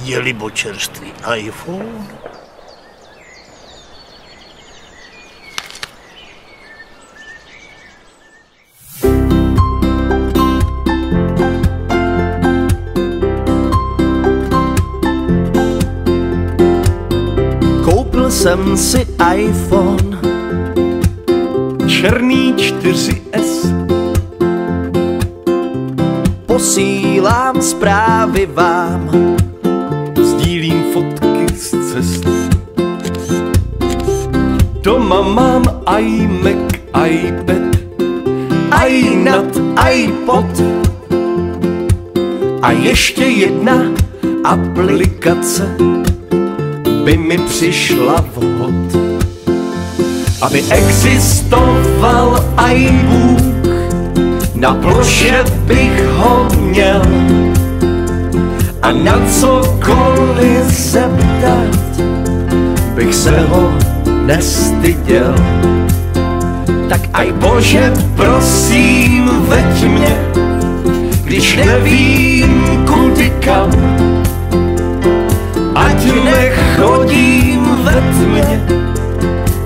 Jelibo čerstvý iPhone. Koupil jsem si iPhone černý 4S. Posílám zprávy vám, sdílím fotky z cest. Doma mám iMac, iPad, iNat, iPod a ještě jedna aplikace by mi přišla vhod. Aby existoval iBook, na ploše bych ho měl a na cokoliv zeptat bych se ho nestyděl. Tak aj Bože, prosím, veď mě, když nevím kudy kam, ať nechodím ve tmě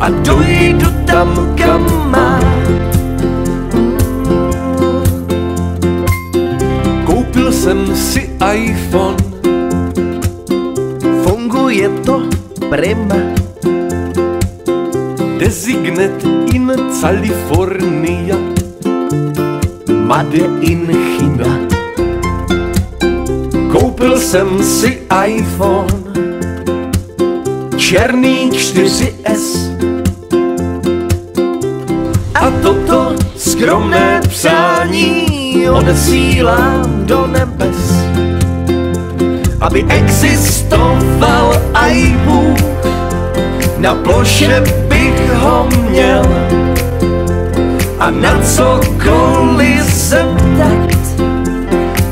a dojdu tam, kam mám. Koupil jsem si iPhone, funguje to prima. Designate in California, Made in China. Koupil jsem si iPhone černý 4S a toto skromné přání odesílám do nebes. Aby existoval iBook, na ploše bych ho měl a na cokoliv zeptat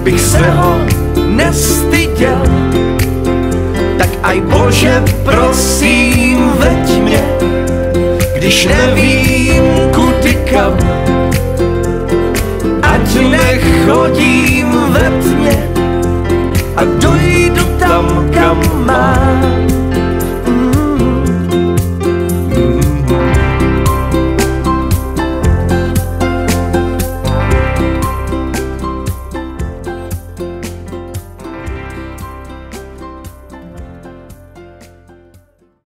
bych se ho nestyděl. Tak aj Bože, prosím, veď mě, když nevím kudy kam, ať nechodím ve tmě